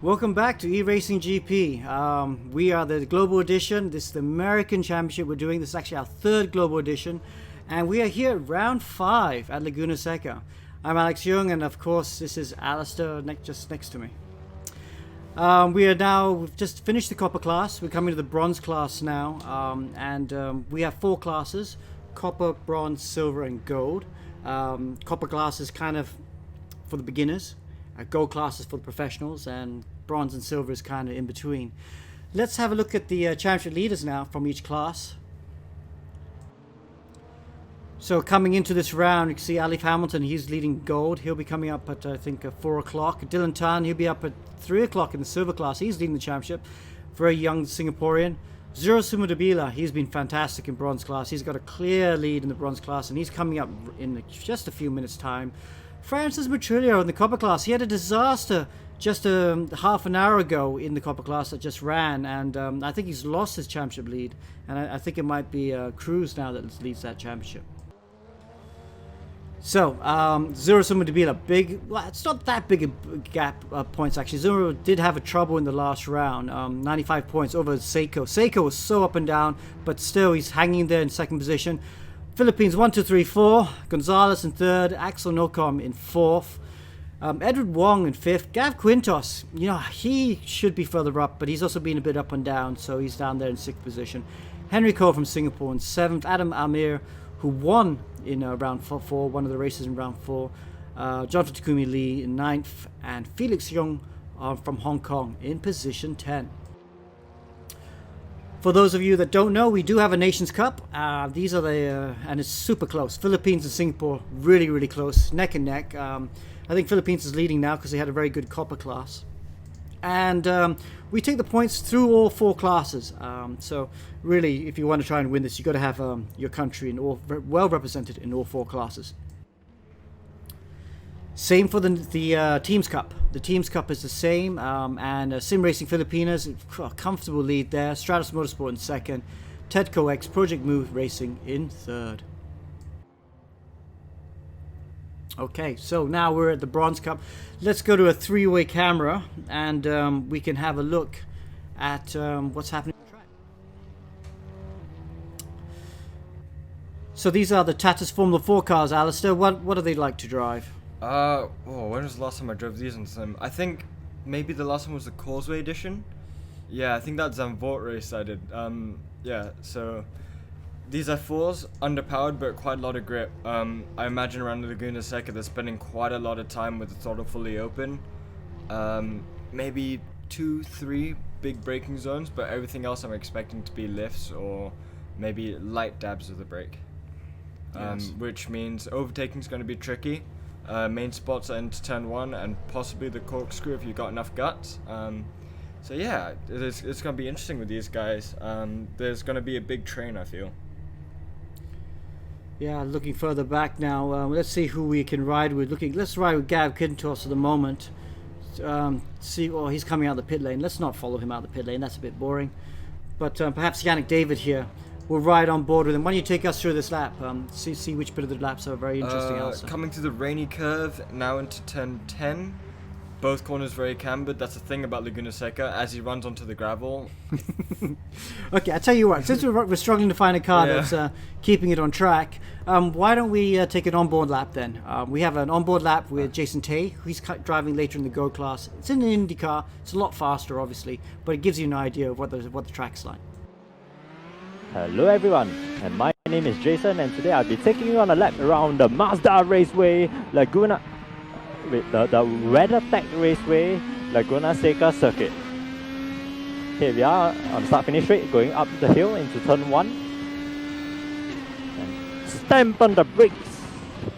Welcome back to E-Racing GP. We are the global edition. This is the American Championship we're doing. This is actually our third global edition. And we are here at round 5 at Laguna Seca. I'm Alex Young, and of course this is Alistair just next to me. We've just finished the copper class. We're coming to the bronze class now. We have 4 classes: copper, bronze, silver, and gold. Copper class is kind of for the beginners. Gold class is for the professionals, and bronze and silver is kind of in between. Let's have a look at the championship leaders now from each class. So coming into this round, you can see Alif Hamilton, he's leading gold. He'll be coming up at, I think, 4 o'clock. Dylan Tan, he'll be up at 3 o'clock in the silver class. He's leading the championship. Very young Singaporean. Zero Sumudabila, he's been fantastic in bronze class. He's got a clear lead in the bronze class, and he's coming up in just a few minutes' time. Francis Matrillo in the copper class, he had a disaster just half an hour ago in the copper class that just ran, and I think he's lost his championship lead, and I think it might be Cruz now that leads that championship. So, Zero Sumudabila, it's not that big a gap of points actually. Zero did have a trouble in the last round, 95 points over Seca. Seca was so up and down, but still he's hanging there in second position. Philippines 1, 2, 3, 4. Gonzalez in third. Axel Nocom in fourth. Edward Wong in fifth. Gav Quintos, he should be further up, but he's also been a bit up and down, so he's down there in sixth position. Henry Cole from Singapore in seventh. Adam Amir, who won in round 4, one of the races in round 4. Jonathan Takumi Lee in ninth, and Felix Young from Hong Kong in position 10. For those of you that don't know, we do have a Nations Cup. These are and it's super close. Philippines and Singapore, really, really close, neck and neck. I think Philippines is leading now because they had a very good copper class. And we take the points through all 4 classes. So really, if you want to try and win this, you've got to have your country well represented in all 4 classes. Same for the Teams Cup. The Teams Cup is the same, and Sim Racing Filipinas, a comfortable lead there. Stratus Motorsport in second. Tedco X Project Move Racing in third. Okay, so now we're at the Bronze Cup. Let's go to a 3-way camera, and we can have a look at what's happening on the track. So these are the Tatuus Formula 4 cars, Alistair. What do they like to drive? When was the last time I drove these on Sim? I think maybe the last one was the Causeway Edition. Yeah, I think that Zandvoort race I did. Yeah, so these F4s, underpowered but quite a lot of grip. I imagine around the Laguna Seca they're spending quite a lot of time with the throttle fully open. Maybe 2-3 big braking zones, but everything else I'm expecting to be lifts or maybe light dabs of the brake. Yes. Which means overtaking is going to be tricky. Main spots are into turn 1 and possibly the corkscrew if you've got enough guts. So yeah, it's going to be interesting with these guys. There's going to be a big train, I feel. Yeah, looking further back now, let's see who we can ride with. Let's ride with Gav Quintos at the moment. He's coming out of the pit lane. Let's not follow him out of the pit lane, that's a bit boring. But perhaps Yannick David here will ride on board with him. Why don't you take us through this lap? See which bit of the laps are very interesting. Coming to the rainy curve, now into turn 10. Both corners very cambered. That's the thing about Laguna Seca as he runs onto the gravel. Okay, I tell you what, since we're struggling to find a car that's keeping it on track, why don't we take an onboard lap then? We have an onboard lap with Jason Tay, who's driving later in the Go class. It's in an Indy car. It's a lot faster, obviously, but it gives you an idea of what the track's like. Hello everyone, and my name is Jason, and today I'll be taking you on a lap around the Mazda Raceway, Laguna, with the WeatherTech Raceway, Laguna Seca circuit. Here we are on start-finish straight, going up the hill into turn 1. And stamp on the brakes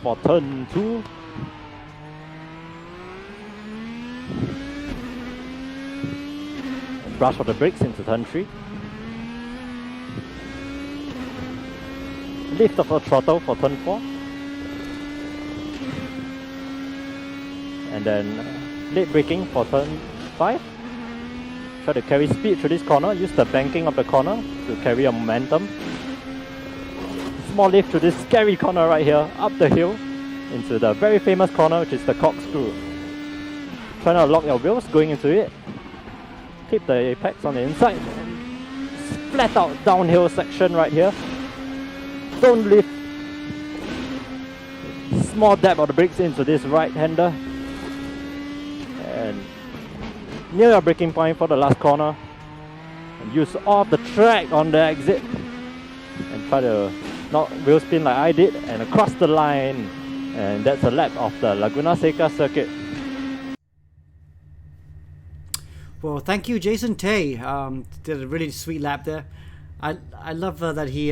for turn 2. And brush off the brakes into turn 3. Lift off the throttle for turn 4. And then late braking for turn 5. Try to carry speed through this corner. Use the banking of the corner to carry your momentum. Small lift through this scary corner right here, up the hill into the very famous corner, which is the corkscrew. Try not to lock your wheels going into it. keep the apex on the inside. Flat out downhill section right here. Don't leave small dab of the brakes into this right-hander. And near your braking point for the last corner. And use all of the track on the exit. And try to not wheel spin like I did and across the line. And that's a lap of the Laguna Seca circuit. Well, thank you, Jason Tay. Did a really sweet lap there. I love that he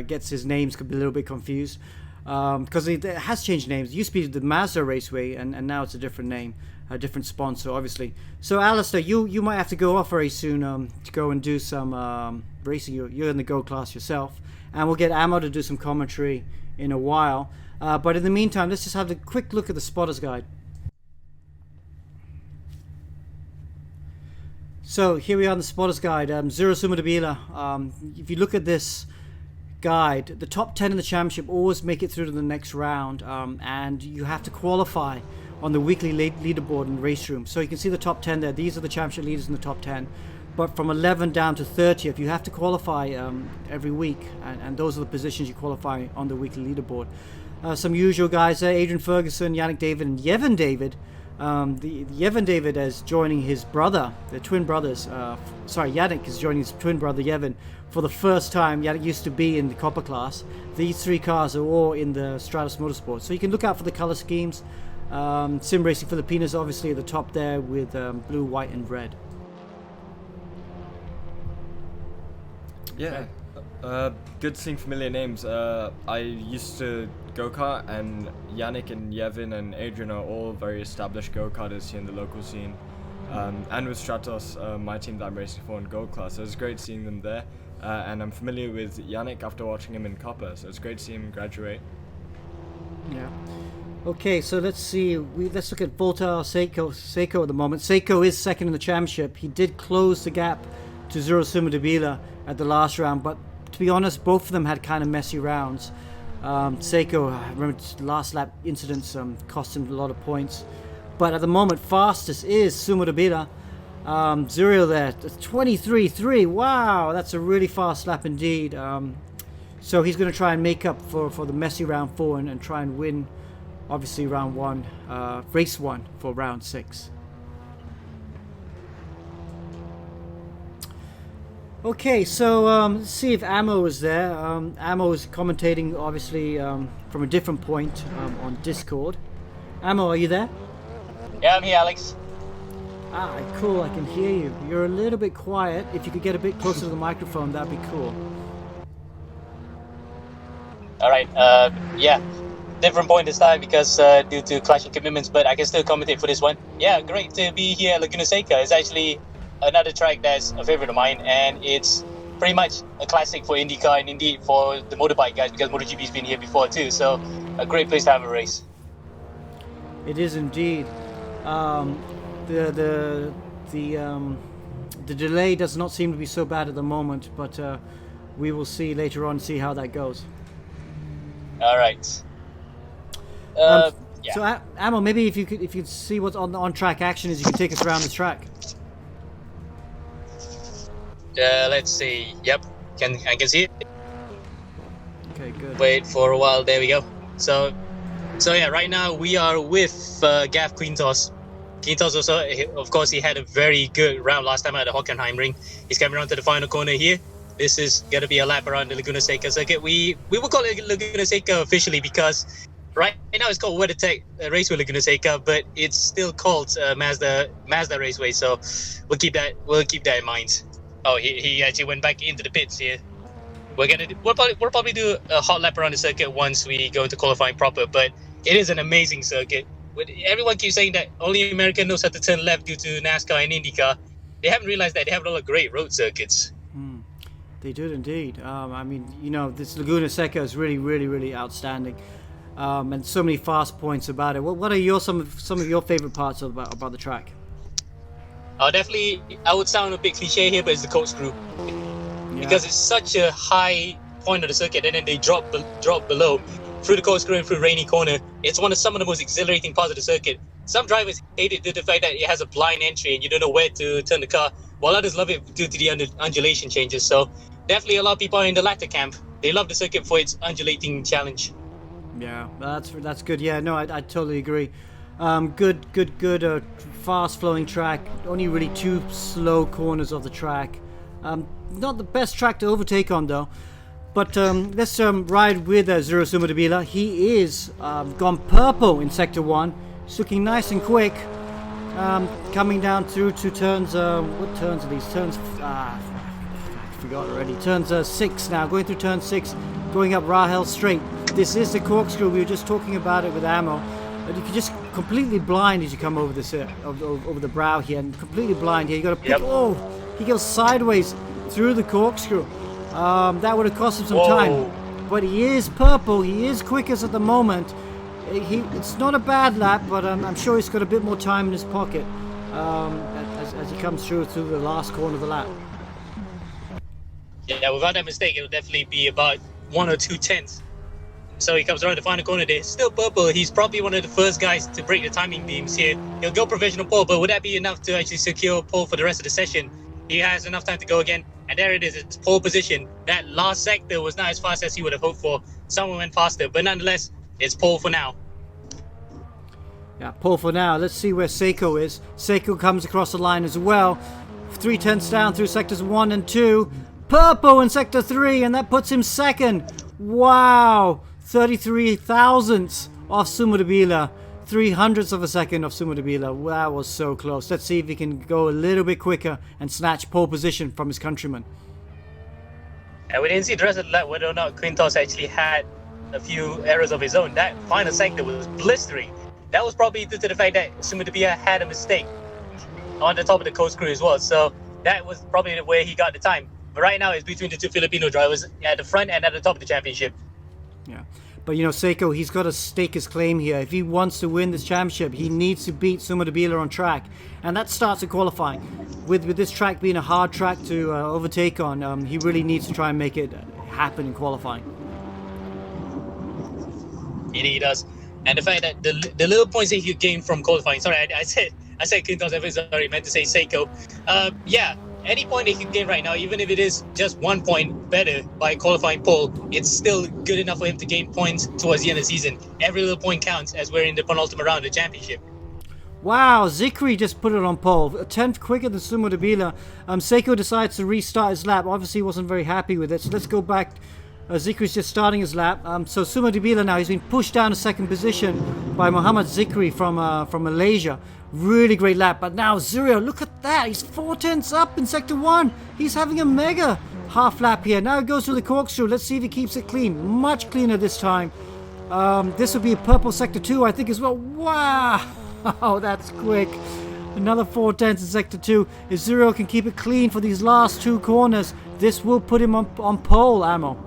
gets his names a little bit confused because it has changed names. It used to be the Mazda Raceway, and now it's a different name, a different sponsor, obviously. So, Alistair, you might have to go off very soon to go and do some racing. You're in the Go class yourself, and we'll get Ammo to do some commentary in a while. But in the meantime, let's just have a quick look at the Spotter's Guide. So here we are in the Spotter's Guide, Zero Suma Debila. If you look at this guide, the top 10 in the championship always make it through to the next round, and you have to qualify on the weekly leaderboard in the race room. So you can see the top 10 there. These are the championship leaders in the top 10. But from 11 down to 30th, you have to qualify every week, and those are the positions you qualify on the weekly leaderboard. Some usual guys there: Adrian Ferguson, Yannick David, and Yevon David. The Yevon David is joining his brother, the twin brothers. Yannick is joining his twin brother Yevon for the first time. Yannick used to be in the Copper class. These three cars are all in the Stratus Motorsport. So you can look out for the color schemes. Sim Racing Filipinas obviously at the top there with blue, white, and red. Yeah, good seeing familiar names. I used to go-kart, and Yannick and Yevon and Adrian are all very established go-karters here in the local scene. And with Stratos, my team that I'm racing for in Gold Class, so it's great seeing them there. And I'm familiar with Yannick after watching him in Copper, so it's great to see him graduate. Yeah. Okay, so let's see. Let's look at Volta Seco at the moment. Seco is second in the championship. He did close the gap to Zero Suma Debila at the last round, but to be honest, both of them had kind of messy rounds. Seco, I remember last lap incidents cost him a lot of points. But at the moment, fastest is Suma Debila. Zero there, 23.3. Wow, that's a really fast lap indeed. So he's going to try and make up for the messy round 4 and try and win, obviously, round 1, race 1 for round 6. Okay, so let's see if Ammo is there. Ammo is commentating, obviously, from a different point on Discord. Ammo, are you there? Yeah, I'm here, Alex. Ah, cool, I can hear you. You're a little bit quiet. If you could get a bit closer to the microphone, that'd be cool. Alright, yeah. Different point this time because due to clashing commitments, but I can still commentate for this one. Yeah, great to be here at Laguna Seca. It's actually another track that's a favorite of mine, and it's pretty much a classic for IndyCar and indeed for the motorbike guys because MotoGP's been here before too, so a great place to have a race. It is indeed. The delay does not seem to be so bad at the moment, but we will see later on, see how that goes. Alright. Yeah. Yeah. So Ammo, maybe if you could see what on track action is, you can take us around the track. Let's see. Yep, I can see it. Okay, good. Wait for a while. There we go. So yeah, right now we are with Gav Quintos. Quintos also, of course, he had a very good round last time at the Hockenheim ring. He's coming around to the final corner here. This is going to be a lap around the Laguna Seca circuit. We will call it Laguna Seca officially because right now it's called WeatherTech Raceway Laguna Seca, but it's still called Mazda Raceway. So we'll keep that in mind. Oh, he actually went back into the pits here. We'll probably do a hot lap around the circuit once we go into qualifying proper. But it is an amazing circuit. Everyone keeps saying that only America knows how to turn left due to NASCAR and IndyCar. They haven't realized that they have a lot of great road circuits. They do indeed. I mean, you know, this Laguna Seca is really, really, really outstanding, and so many fast points about it. What are some of your favorite parts about the track? Definitely, I would sound a bit cliche here, but it's the corkscrew. Yeah. Because it's such a high point of the circuit, and then they drop below through the corkscrew and through Rainy Corner. It's some of the most exhilarating parts of the circuit. some drivers hate it due to the fact that it has a blind entry and you don't know where to turn the car, while others love it due to the undulation changes. So definitely a lot of people are in the latter camp. They love the circuit for its undulating challenge. Yeah, that's good. Yeah, no, I totally agree. Good, fast flowing track. Only really 2 slow corners of the track. Not the best track to overtake on though. But let's ride with Zero Sumudabila. He is gone purple in Sector 1. He's looking nice and quick. Coming down through to turns, what turns are these? Turns, I forgot already. Turns 6 now, going through turn 6, going up Rahel Straight. This is the corkscrew, we were just talking about it with Ammo. You can just completely blind as you come over this, over the brow here, and completely blind here. You got to pick, oh, he goes sideways through the corkscrew. That would have cost him some time. But he is purple, he is quickest at the moment. It's not a bad lap, but I'm sure he's got a bit more time in his pocket as he comes through to the last corner of the lap. Yeah, without that mistake, it'll definitely be about 1 or 2 tenths. So he comes around the final corner there. Still purple. He's probably one of the first guys to break the timing beams here. He'll go provisional pole, but would that be enough to actually secure pole for the rest of the session? He has enough time to go again. And there it is. It's pole position. That last sector was not as fast as he would have hoped for. Someone went faster, but nonetheless, it's pole for now. Yeah, pole for now. Let's see where Seco is. Seco comes across the line as well. 3 tenths down through sectors 1 and 2. Purple in sector 3, and that puts him second. Wow. 33 thousandths off Sumudabila. 300ths of a second off Sumudabila. That was so close. Let's see if he can go a little bit quicker and snatch pole position from his countryman. And we didn't see the rest of the lap whether or not Quintos actually had a few errors of his own. That final sector was blistering. That was probably due to the fact that Sumudabila had a mistake on the top of the corkscrew as well. So that was probably where he got the time. But right now it's between the 2 Filipino drivers at the front and at the top of the championship. Yeah. But you know, Seco, he's got to stake his claim here. If he wants to win this championship, he needs to beat Sumudabila on track. And that starts at qualifying. With this track being a hard track to overtake on, he really needs to try and make it happen in qualifying. He does. And the fact that the little points that he gained from qualifying, sorry, I said Quintos F4, sorry, meant to say Seco. Yeah, any point that he can gain right now, even if it is just 1 point better by qualifying pole, it's still good enough for him to gain points towards the end of the season. Every little point counts as we're in the penultimate round of the championship. Wow, Zikri just put it on pole. A 10th quicker than Sumudabila. Seco decides to restart his lap. Obviously, he wasn't very happy with it. So let's go back. Zikri's just starting his lap. So Sumudabila now, he's been pushed down to second position by Muhammad Zikri from Malaysia. Really great lap. But now Zuriel, look at that. He's 4 tenths up in sector 1. He's having a mega half lap here. Now it goes to the corkscrew. Let's see if he keeps it clean. Much cleaner this time. This will be a purple sector 2, I think, as well. Wow. Oh, that's quick. Another 4 tenths in sector 2. If Zuriel can keep it clean for these last 2 corners, this will put him on pole, Ammo.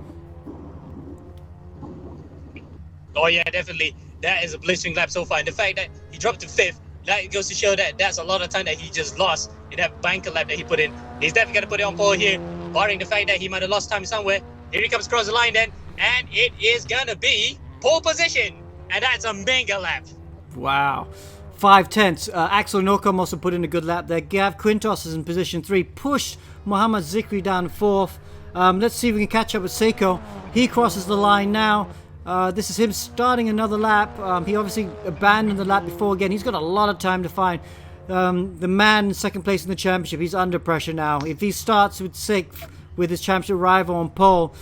Oh yeah, definitely. That is a blistering lap so far. And the fact that he dropped to 5th, that goes to show that that's a lot of time that he just lost in that banker lap that he put in. He's definitely going to put it on pole here, barring the fact that he might have lost time somewhere. Here he comes across the line then, and it is going to be pole position. And that's a mega lap. Wow. 5 tenths. Axel Nocom also put in a good lap there. Gav Quintos is in position 3. Pushed Muhammad Zikri down 4th. Let's see if we can catch up with Seco. He crosses the line now. This is him starting another lap. He obviously abandoned the lap before again. He's got a lot of time to find the man in second place in the championship. He's under pressure now. If he starts with 6th with his championship rival on pole,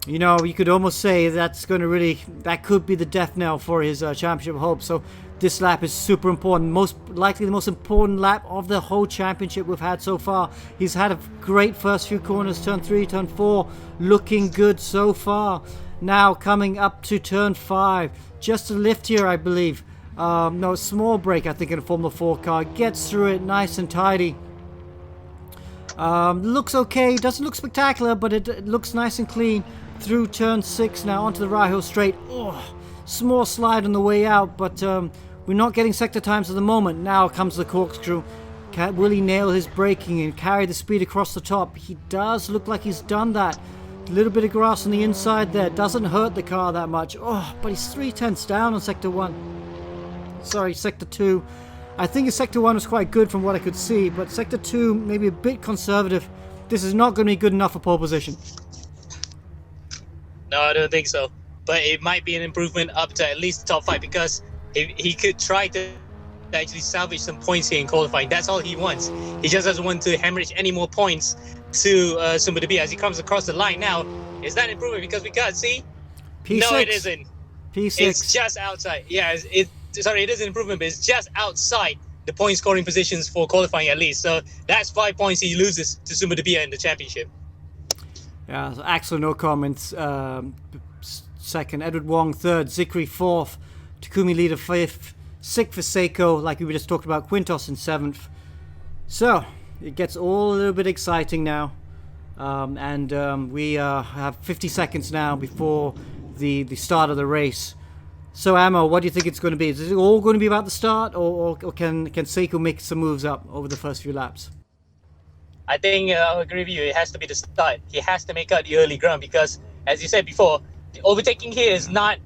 you know, you could almost say that's going to really, that could be the death knell for his championship hope. So this lap is super important. Most likely the most important lap of the whole championship we've had so far. He's had a great first few corners, turn 3, turn 4, looking good so far. Now coming up to turn 5. Just a lift here, I believe. No, a small break, I think, in a Formula 4 car. Gets through it nice and tidy. Looks okay. Doesn't look spectacular, but it looks nice and clean. Through turn 6 now onto the Rahil straight. Oh, small slide on the way out, but we're not getting sector times at the moment. Now comes the corkscrew. Will he nail his braking and carry the speed across the top? He does look like he's done that. A little bit of grass on the inside there. Doesn't hurt the car that much. Oh, but he's 3 tenths down on sector 1. sorry, Sector 2. I think Sector 1 was quite good from what I could see, but Sector 2 maybe a bit conservative. This is not going to be good enough for pole position. No, I don't think so. But it might be an improvement up to at least the top 5 because he could try to actually salvage some points here in qualifying. That's all he wants. He just doesn't want to hemorrhage any more points to Sumba to be as he comes across the line now. Is that an improvement? Because we can't see. P6. No, it isn't. P6. It's just outside. Yeah, sorry, it is an improvement, but it's just outside the point scoring positions for qualifying at least. So that's 5 points he loses to Sumba Debia in the championship. Yeah, so Axel, no comments. Second, Edward Wong third, Zikri fourth, Takumi Leader fifth, Sick for Seco, like we just talked about, Quintos in seventh. So it gets all a little bit exciting now, we have 50 seconds now before the start of the race. So Ammo, what do you think it's going to be? Is it all going to be about the start, or can Seco make some moves up over the first few laps? I think I'll agree with you. It has to be the start. He has to make out the early ground because, as you said before, the overtaking here is not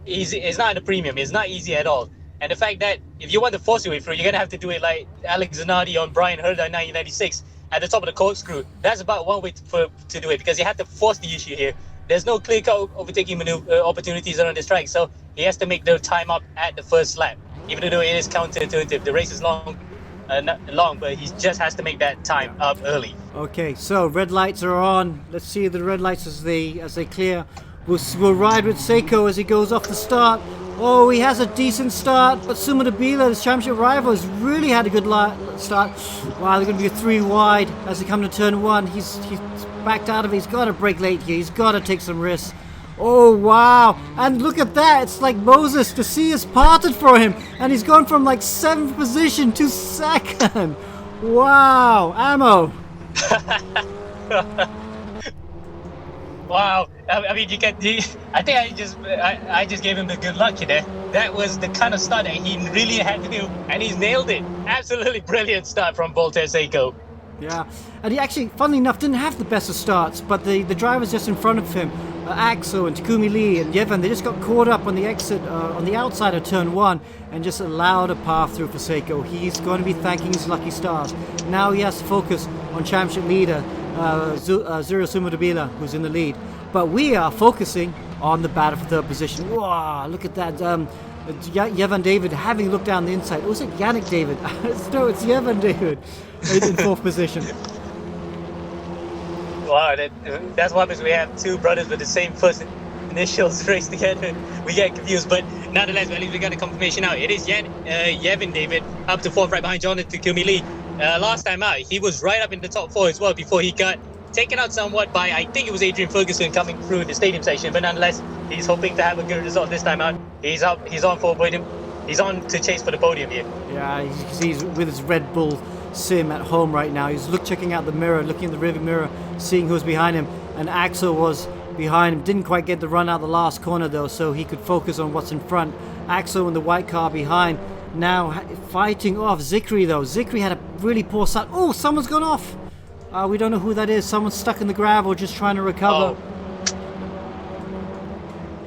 easy. It's not a premium. It's not easy at all. And the fact that if you want to force your way through, you're gonna have to do it like Alex Zanardi on Brian Herder in 1996 at the top of the corkscrew. That's about one way to do it because you have to force the issue here. There's no clear-cut overtaking opportunities around this track, so he has to make the time up at the first lap. Even though it is counterintuitive, the race is long, but he just has to make that time up early. Okay, so red lights are on. Let's see the red lights as they clear. We'll ride with Seco as he goes off the start. Oh, he has a decent start, but Sumba Debila, his championship rival, has really had a good start. Wow, they're going to be a 3 wide as they come to turn 1. He's backed out of it. He's got to brake late here. He's got to take some risks. Oh, wow. And look at that. It's like Moses. The sea is parted for him. And he's gone from like 7th position to 2nd. Wow. Ammo. Wow. I mean, I think I just gave him the good luck there. That was the kind of start that he really had to do. And he's nailed it. Absolutely brilliant start from Voltaire Seco. Yeah, and he actually, funnily enough, didn't have the best of starts, but the drivers just in front of him, Axel and Takumi Lee and Yevan, they just got caught up on the exit, on the outside of turn 1, and just allowed a path through for Seco. He's going to be thanking his lucky stars. Now he has to focus on championship leader, Zero Sumba Debila, who's in the lead. But we are focusing on the battle for third position. Wow, look at that. Yevan David having looked down the inside. Was it Yannick David? No, it's Yevan David in 4th position. Wow, that's what happens. We have 2 brothers with the same first initials race together. We get confused, but nonetheless, at least we got a confirmation now. It is Yevan David up to 4th, right behind Jonathan Takumi Lee. Last time out, he was right up in the top 4 as well before he got taken out somewhat by, I think it was Adrian Ferguson coming through the stadium section, but nonetheless, he's hoping to have a good result this time out. He's on for podium. He's on to chase for the podium here. Yeah, he's with his Red Bull sim at home right now. He's checking out the mirror, looking in the rearview mirror, seeing who's behind him, and Axel was behind him. Didn't quite get the run out the last corner though, so he could focus on what's in front. Axel in the white car behind, now fighting off Zikri though. Zikri had a really poor start. Oh, someone's gone off. We don't know who that is. Someone's stuck in the gravel just trying to recover.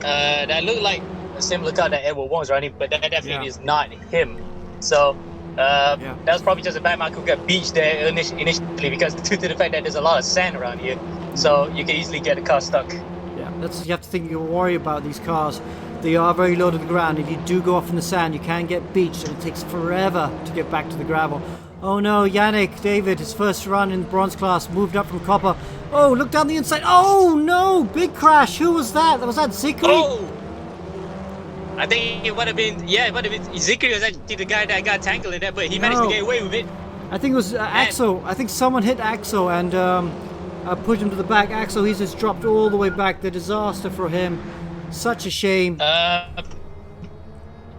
That looked like a similar car that Edward Wong's running, but that definitely is not him. So that was probably just a bad mark who got beached there initially because due to the fact that there's a lot of sand around here. So you can easily get a car stuck. Yeah, you have to think, you worry about these cars. They are very low to the ground. If you do go off in the sand, you can get beached and it takes forever to get back to the gravel. Oh no, Yannick David, his first run in bronze class, moved up from copper. Oh, look down the inside. Oh no, big crash. Who was that? Was that Zikri? Oh! I think it would have been, Zikri was actually the guy that got tangled in that, but he managed to get away with it. I think it was Axel. I think someone hit Axel and pushed him to the back. Axel, he's just dropped all the way back. The disaster for him. Such a shame.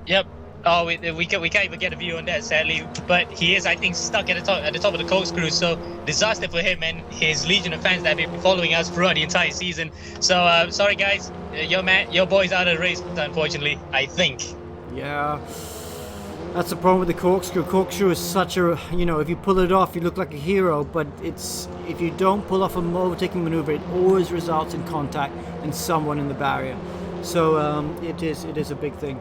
Yep. Oh, we can't even get a view on that, sadly. But he is, I think, stuck at the top of the corkscrew. So disaster for him and his legion of fans that have been following us throughout the entire season. So sorry, guys, your boy's out of the race, unfortunately. I think. Yeah, that's the problem with the corkscrew. Corkscrew is such a, if you pull it off, you look like a hero. But if you don't pull off an overtaking maneuver, it always results in contact and someone in the barrier. So it is a big thing.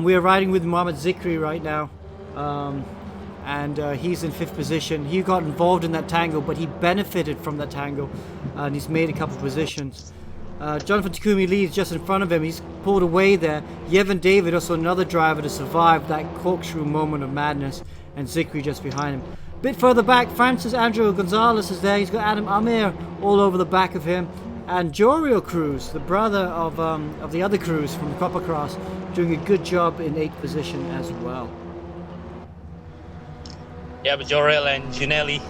We are riding with Mohamed Zikri right now. And he's in 5th position. He got involved in that tangle, but he benefited from that tangle, and he's made a couple of positions. Jonathan Takumi Lee is just in front of him. He's pulled away there. Yevon David, also another driver to survive that corkscrew moment of madness, and Zikri just behind him. A bit further back, Francis Andrew Gonzalez is there. He's got Adam Amir all over the back of him, and Jorio Cruz, the brother of the other Cruz from the Copper Cross, doing a good job in 8th position as well. Yeah, but Jorel and Gianelli,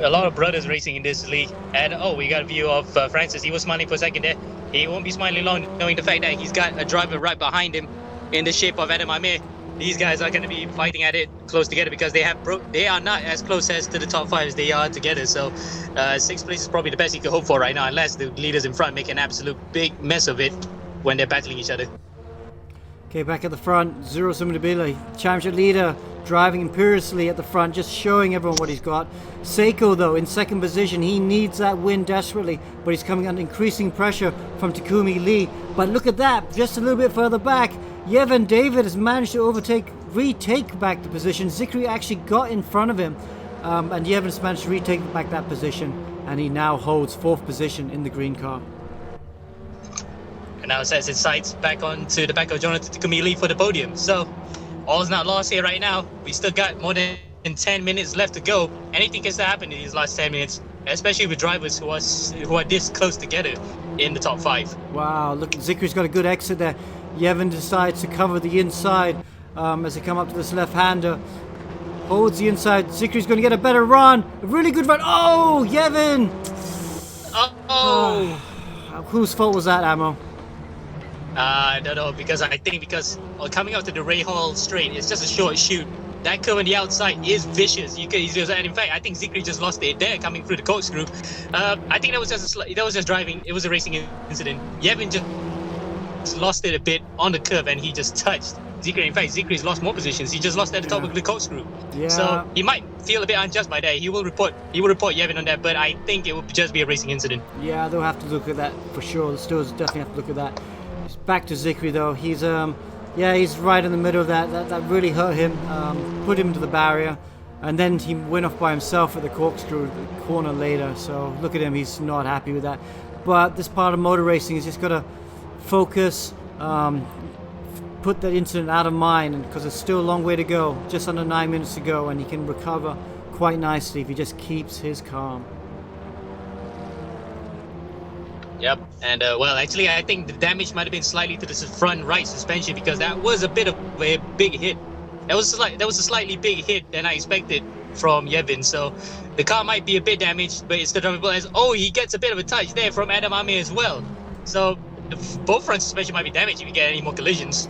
a lot of brothers racing in this league. And we got a view of Francis. He was smiling for a second there. He won't be smiling long, knowing the fact that he's got a driver right behind him in the shape of Adam Amir. These guys are going to be fighting at it close together because they are not as close as to the top 5 as they are together. So 6th place is probably the best you could hope for right now, unless the leaders in front make an absolute big mess of it when they're battling each other. Okay, back at the front, Zero Sumudabile, championship leader, driving imperiously at the front, just showing everyone what he's got. Seco, though, in 2nd position. He needs that win desperately, but he's coming under increasing pressure from Takumi Lee. But look at that, just a little bit further back, Yevon David has managed to retake back the position. Zikri actually got in front of him, and Yevon's managed to retake back that position, and he now holds 4th position in the green car. And now sets his sights back onto the back of Jonathan Takumi Lee for the podium. So, all's not lost here right now. We still got more than 10 minutes left to go. Anything can still happen in these last 10 minutes, especially with drivers who are this close together in the top 5. Wow, look, Zikri's got a good exit there. Yevon decides to cover the inside as they come up to this left-hander. Holds the inside. Zikri's going to get a better run. A really good run. Oh, Yevon! Whose fault was that, Ammo? I don't know, because coming out to the Ray Hall straight, it's just a short shoot. That curve on the outside is vicious. And in fact, I think Zikri just lost it there coming through the corkscrew. I think that was just driving. It was a racing incident. Yevon just lost it a bit on the curve, and he just touched Zikri. In fact, Zikri's lost more positions. He just lost at the top of the corkscrew. Yeah. So he might feel a bit unjust by that. He will report Yevon on that, but I think it will just be a racing incident. Yeah, they'll have to look at that for sure. The stewards definitely have to look at that. Back to Zikri though. He's right in the middle of that. That really hurt him. Put him to the barrier, and then he went off by himself at the corkscrew corner later. So look at him. He's not happy with that. But this part of motor racing is just got to focus, put that incident out of mind, and because there's still a long way to go, just under 9 minutes to go, and he can recover quite nicely if he just keeps his calm. Yep, and actually, I think the damage might have been slightly to the front right suspension, because that was a bit of a big hit. That was a slightly big hit than I expected from Yevon. So the car might be a bit damaged, but it's still drivable. As he gets a bit of a touch there from Adam Amir as well. So both front suspension might be damaged if you get any more collisions.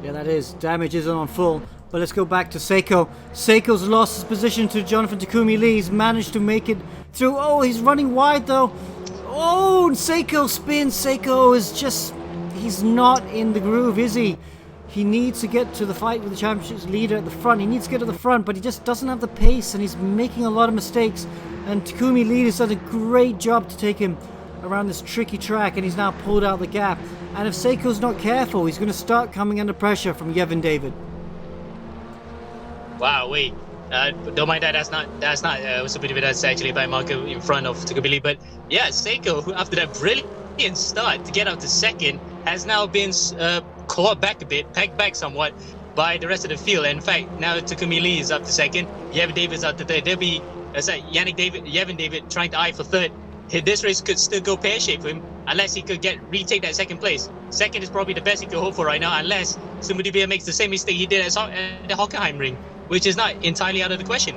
Yeah, that is. Damage isn't on full. But let's go back to Seco. Seco's lost his position to Jonathan Takumi Lee. He's managed to make it through. Oh, he's running wide though. Oh, Seco spins. Seco is just... he's not in the groove, is he? He needs to get to the fight with the championship leader at the front. He needs to get to the front, but he just doesn't have the pace, and he's making a lot of mistakes. And Takumi Lee has done a great job to take him around this tricky track, and he's now pulled out the gap. And if Seco's not careful, he's going to start coming under pressure from Yevon David. Wow, wait. Don't mind that. That's not Super. That's actually by Marco in front of Takumi Lee. But yeah, Seco, who after that brilliant start to get out to second, has now been clawed back a bit, pegged back somewhat by the rest of the field. And in fact, now Takumi Lee is up to second. Yevon David's up to third. There'll be Yevon David trying to eye for third. This race could still go pear-shaped for him unless he could retake that second place. Second is probably the best he could hope for right now, unless Sumudibia makes the same mistake he did at the Hockenheim ring, which is not entirely out of the question.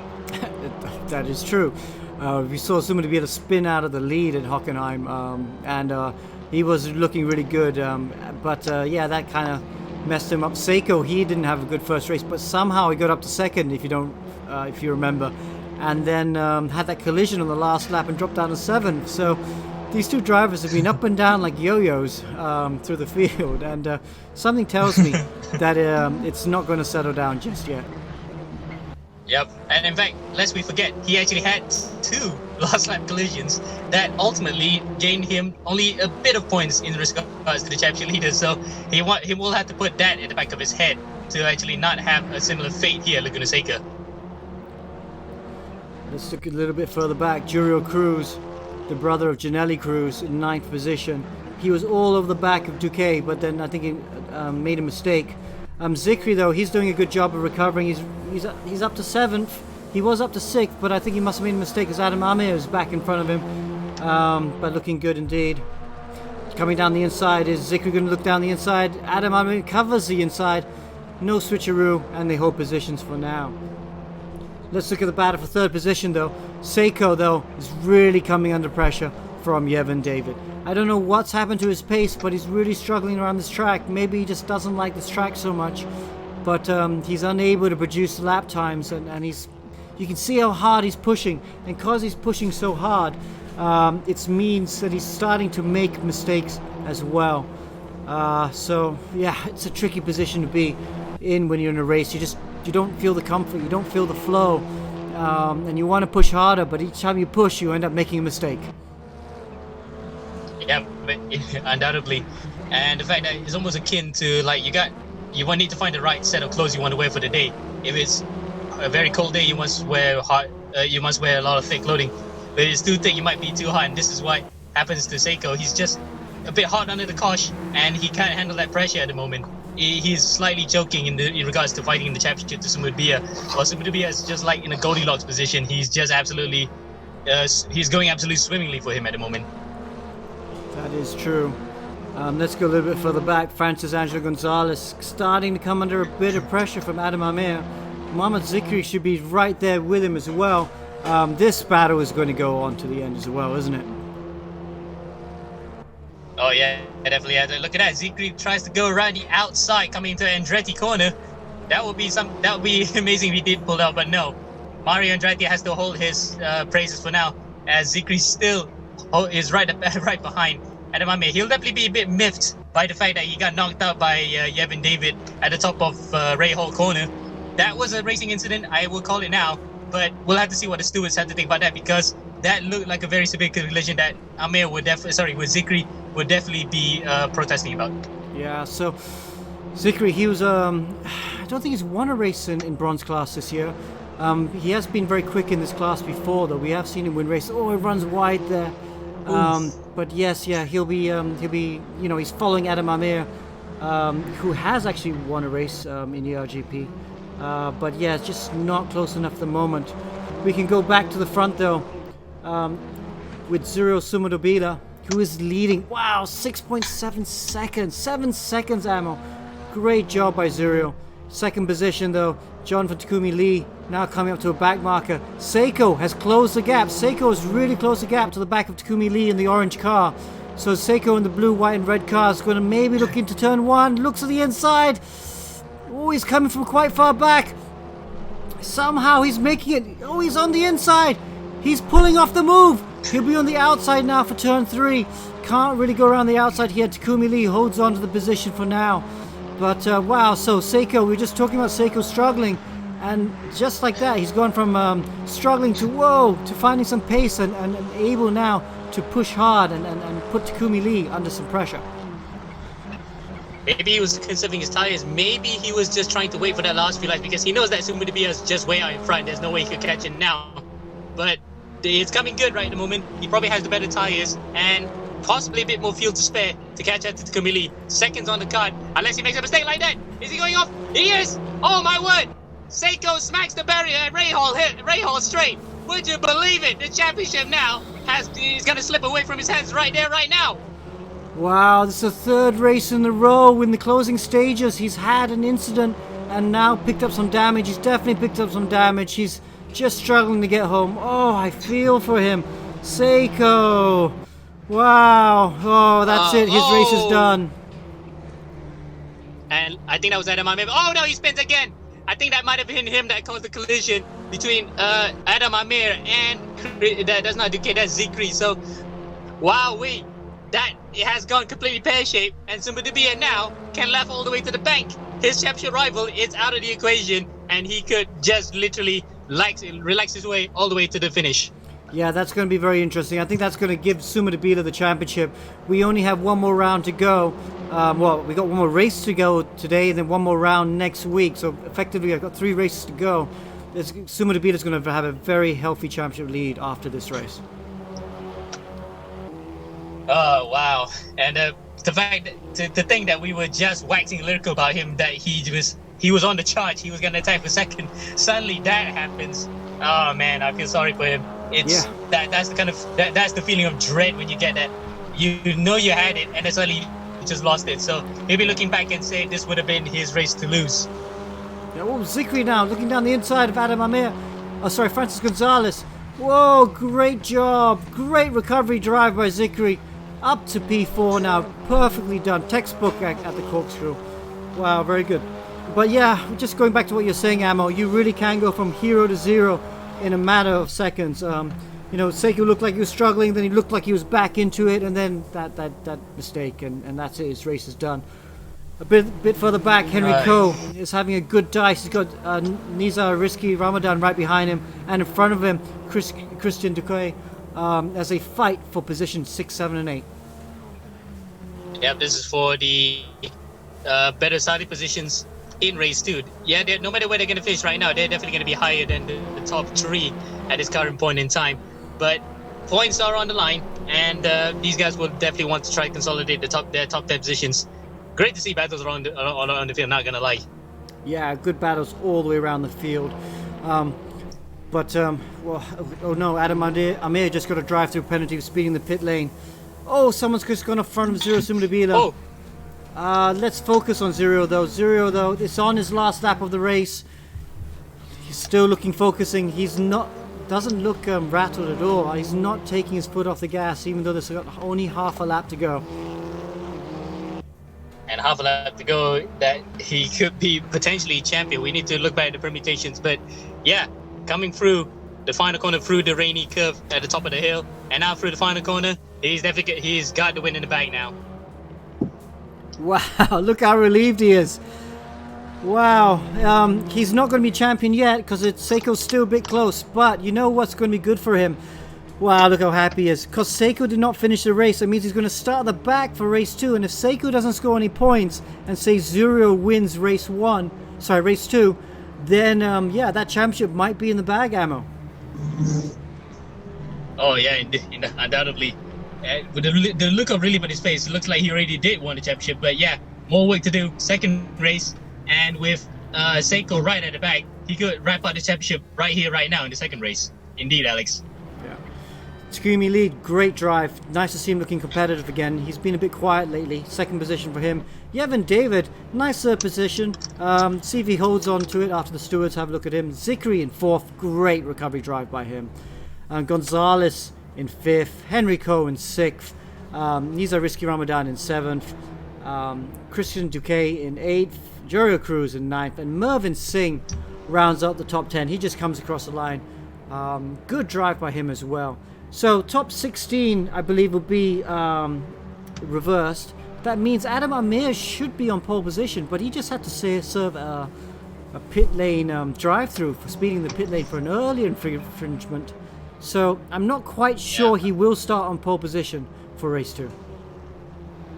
That is true. We saw Sumudibia spin out of the lead at Hockenheim, and he was looking really good. But that kind of messed him up. Seco, he didn't have a good first race, but somehow he got up to second, if you remember. And then had that collision on the last lap and dropped down to 7th. So these two drivers have been up and down like yo-yos through the field, and something tells me that it's not going to settle down just yet. Yep, and in fact, lest we forget, he actually had 2 last lap collisions that ultimately gained him only a bit of points in regards to the championship leader. So he will have to put that in the back of his head to actually not have a similar fate here at Laguna Seca. Let's look a little bit further back. Julio Cruz, the brother of Janelli Cruz, in 9th position. He was all over the back of Duque, but then I think he made a mistake. Zikri, though, he's doing a good job of recovering. He's up to 7th. He was up to 6th, but I think he must have made a mistake as Adam Amir is back in front of him. But looking good indeed. Coming down the inside, is Zikri going to look down the inside? Adam Amir covers the inside. No switcheroo, and they hold positions for now. Let's look at the battle for 3rd position, though. Seca, though, is really coming under pressure from Yevon David. I don't know what's happened to his pace, but he's really struggling around this track. Maybe he just doesn't like this track so much. But he's unable to produce lap times, and you can see how hard he's pushing. And because he's pushing so hard, it means that he's starting to make mistakes as well. So, yeah, it's a tricky position to be in when you're in a race. You don't feel the comfort, you don't feel the flow, and you want to push harder, but each time you push, you end up making a mistake. Yeah, but undoubtedly, and the fact that it's almost akin to like you need to find the right set of clothes you want to wear for the day. If it's a very cold day, you must wear a lot of thick clothing. But if it's too thick, you might be too hot, and this is what happens to Seca. He's just a bit hot under the cosh, and he can't handle that pressure at the moment. He's slightly choking in regards to fighting in the championship to Sumudbia. While Sumudbia is just like in a Goldilocks position. He's just absolutely, he's going absolutely swimmingly for him at the moment. That is true. Let's go a little bit further back. Francis Angelo Gonzalez starting to come under a bit of pressure from Adam Amir. Mohamed Zikri should be right there with him as well. This battle is going to go on to the end as well, isn't it? Oh yeah, definitely. Look at that. Zikri tries to go around the outside, coming into Andretti corner. That would be amazing if he did pull out, but no. Mario Andretti has to hold his praises for now, as Zikri still is right behind Adam Amir. He'll definitely be a bit miffed by the fact that he got knocked out by Yevon David at the top of Ray Hall corner. That was a racing incident, I will call it now, but we'll have to see what the stewards have to think about that, because that looked like a very severe collision that Amir with Zikri would definitely be protesting about. Yeah, so Zikri, he was I don't think he's won a race in bronze class this year. He has been very quick in this class before, though. We have seen him win races. Oh, he runs wide there. But yes, yeah, he'll be, he's following Adam Amir, who has actually won a race in ERGP. But yeah, it's just not close enough at the moment. We can go back to the front, though, with Zuro Sumudobila, who is leading. Wow, 6.7 seconds. 7 seconds, Ammo. Great job by Zuro. 2nd position, though, John from Takumi Lee, now coming up to a back marker. Seco has closed the gap. Seco has really closed the gap to the back of Takumi Lee in the orange car. So Seco in the blue, white, and red car is going to maybe look into turn 1. Looks at the inside. Oh, he's coming from quite far back. Somehow he's making it. Oh, he's on the inside. He's pulling off the move. He'll be on the outside now for turn 3. Can't really go around the outside here. Takumi Lee holds on to the position for now. But wow, so Seco, we were just talking about Seco struggling, and just like that, he's gone from struggling to finding some pace and able now to push hard and put Takumi Lee under some pressure. Maybe he was conserving his tires. Maybe he was just trying to wait for that last few laps, because he knows that Sumudbia is just way out in front. There's no way he could catch it now. But it's coming good right at the moment. He probably has the better tires and possibly a bit more fuel to spare to catch up to Takumi Lee. Seconds on the card, unless he makes a mistake like that. Is he going off? He is! Oh my word! Seco smacks the barrier at Ray Hall straight. Would you believe it? The championship now is going to slip away from his hands right there, right now. Wow, this is the 3rd race in a row. In the closing stages, he's had an incident and now picked up some damage. He's definitely picked up some damage. He's just struggling to get home. Oh, I feel for him. Seco. Wow. Oh, that's it. His race is done. And I think that was Adam Amir. Oh, no, he spins again. I think that might have been him that caused the collision between Adam Amir and that's not Duque, that's Zikri. So, wowee. That it has gone completely pear-shaped, and Sumudbia now can laugh all the way to the bank. His championship rival is out of the equation, and he could just literally relax his way all the way to the finish. Yeah, that's going to be very interesting. I think that's going to give Suma Debila the championship. We only have one more round to go. Well, we got one more race to go today, and then one more round next week. So effectively, I've got 3 races to go. Suma Debila is going to have a very healthy championship lead after this race. Oh wow! And the fact that, to think that we were just waxing lyrical about him, that he was on the charge, he was going to attack for second. Suddenly that happens. Oh man, I feel sorry for him. It's that's the kind of that's the feeling of dread when you get that. You know you had it, and then suddenly you just lost it. So maybe looking back and say this would have been his race to lose. Yeah, well, Zikri now looking down the inside of Adam Amir. Oh, sorry, Francis Gonzalez. Whoa, great job, great recovery drive by Zikri. Up to P4 now, perfectly done, textbook at the corkscrew. Wow, very good. But yeah, just going back to what you're saying, Ammo, you really can go from hero to zero in a matter of seconds. You know, Seca looked like he was struggling, then he looked like he was back into it, and then that mistake, and that's it. His race is done. A bit further back, Henry Coe is having a good dice. He's got Nizar Risky Ramadan right behind him, and in front of him, Christian Duque as they fight for position 6, 7, and 8. Yeah, this is for the better starting positions in race 2. Yeah, no matter where they're going to finish right now, they're definitely going to be higher than the top 3 at this current point in time. But points are on the line, and these guys will definitely want to try to consolidate their top 10 positions. Great to see battles around the field, not going to lie. Yeah, good battles all the way around the field. Well, oh no, Adam Amir just got a drive-through penalty for speeding the pit lane. Oh, someone's just gone in front of Zero Suma Debila. Let's focus on Zero though. Zero though, it's on his last lap of the race. He's still focusing. He's not, doesn't look rattled at all. He's not taking his foot off the gas, even though there's only half a lap to go. And half a lap to go, that he could be potentially champion. We need to look back at the permutations, but yeah, coming through the final corner, through the rainy curve at the top of the hill, and now through the final corner, he's got the win in the bag now. Wow, look how relieved he is. Wow, he's not going to be champion yet because Seiko's still a bit close, but you know what's going to be good for him? Wow, look how happy he is. Because Seiko did not finish the race, it means he's going to start at the back for race 2, and if Seiko doesn't score any points and say Zero wins race 2, then yeah, that championship might be in the bag, Ammo. Oh yeah, undoubtedly. With the look of relief on his face, it looks like he already did win the championship. But yeah, more work to do. Second race, and with Seiko right at the back, he could wrap up the championship right here, right now in the second race. Indeed, Alex. Yeah. Screamy lead, great drive. Nice to see him looking competitive again. He's been a bit quiet lately. Second position for him. Yevon David, nicer position. See if he holds on to it after the stewards have a look at him. Zikri in 4th, great recovery drive by him. Gonzalez in 5th, Henry Coe in 6th, Nizar Risky Ramadan in 7th, Christian Duque in 8th, Jorio Cruz in 9th, and Mervyn Singh rounds out the top 10. He just comes across the line. Good drive by him as well. So top 16, I believe, will be reversed. That means Adam Amir should be on pole position, but he just had to serve a pit lane drive-through for speeding the pit lane for an earlier infringement. So I'm not quite sure he will start on pole position for race 2.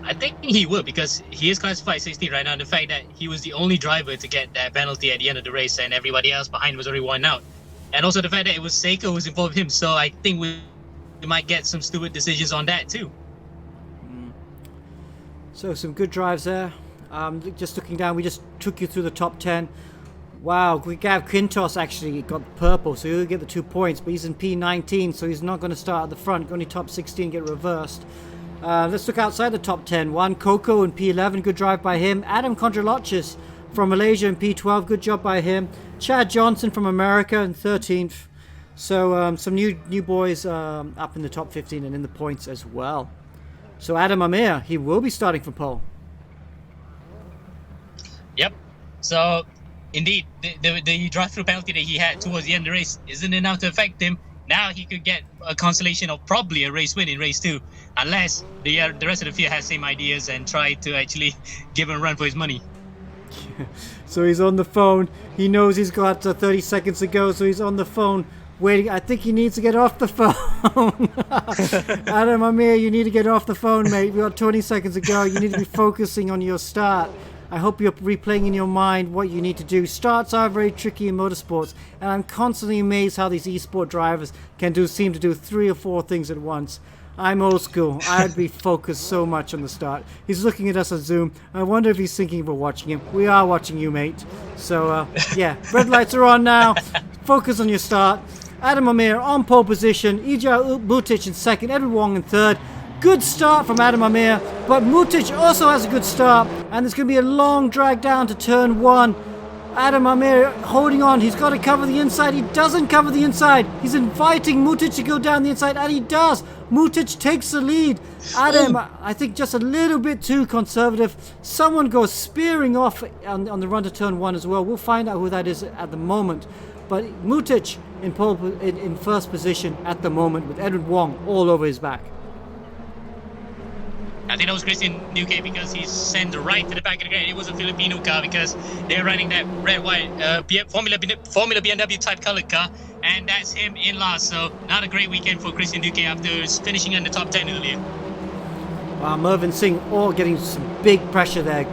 I think he will, because he is classified 16 right now. The fact that he was the only driver to get that penalty at the end of the race, and everybody else behind was already worn out. And also the fact that it was Seca who was involved with him. So I think we might get some stupid decisions on that too. So some good drives there. Just looking down, we just took you through the top 10. Wow, Gav Quintos actually got purple, so he'll get the 2 points, but he's in P19, so he's not going to start at the front. Only top 16 get reversed. Let's look outside the top 10. Juan Coco in P11, good drive by him. Adam Kondralochis from Malaysia in P12, good job by him. Chad Johnson from America in 13th. So some new boys up in the top 15 and in the points as well. So Adam Amir, he will be starting for pole. Yep. So indeed, the drive-through penalty that he had towards the end of the race isn't enough to affect him. Now he could get a consolation of probably a race win in race 2, unless the rest of the field has same ideas and try to actually give him a run for his money. So he's on the phone. He knows he's got 30 seconds to go, so he's on the phone waiting. I think he needs to get off the phone. Adam Amir, you need to get off the phone, mate. We got 20 seconds to go. You need to be focusing on your start. I hope you're replaying in your mind what you need to do. Starts are very tricky in motorsports, and I'm constantly amazed how these esport drivers seem to do 3 or 4 things at once. I'm old school. I'd be focused so much on the start. He's looking at us on Zoom. I wonder if he's thinking we're watching him. We are watching you, mate. So, yeah, red lights are on now. Focus on your start. Adam Amir on pole position. Ija Mutic in second. Edward Wong in third. Good start from Adam Amir, but Mutic also has a good start, and there's going to be a long drag down to turn 1. Adam Amir holding on. He's got to cover the inside. He doesn't cover the inside. He's inviting Mutic to go down the inside, and he does. Mutic takes the lead. Adam, I think, just a little bit too conservative. Someone goes spearing off on the run to turn 1 as well. We'll find out who that is at the moment. But Mutic in first position at the moment with Edward Wong all over his back. I think that was Christian Duque because he sent right to the back of the grid. It was a Filipino car because they're running that red-white Formula BMW type colored car, and that's him in last. So not a great weekend for Christian Duque after finishing in the top 10 earlier. Mervyn Singh all getting some big pressure there.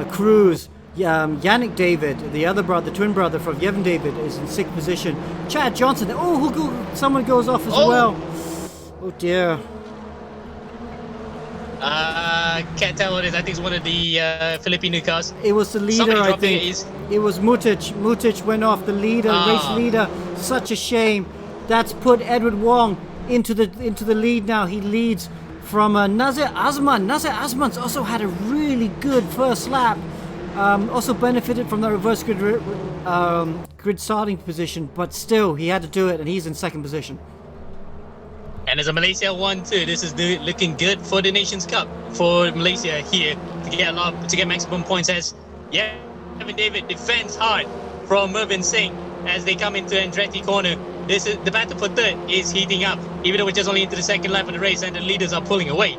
Cruz, Yannick David, the other brother, the twin brother from Yevon David, is in 6th position. Chad Johnson, someone goes off as well. Oh dear. Can't tell what it is. I think it's one of the Filipino cars. It was the leader, I think. It was Mutic. Mutic went off, the leader, race leader. Such a shame. That's put Edward Wong into the lead now. He leads from Nazir Azman. Nazir Azman's also had a really good first lap. Also benefited from the reverse grid starting position, but still he had to do it, and he's in 2nd position. And as a Malaysia 1-2, this is looking good for the Nations Cup for Malaysia here to get maximum points. As Yevon David defends hard from Mervyn Singh as they come into Andretti corner. The battle for third is heating up, even though we're just only into the 2nd lap of the race and the leaders are pulling away.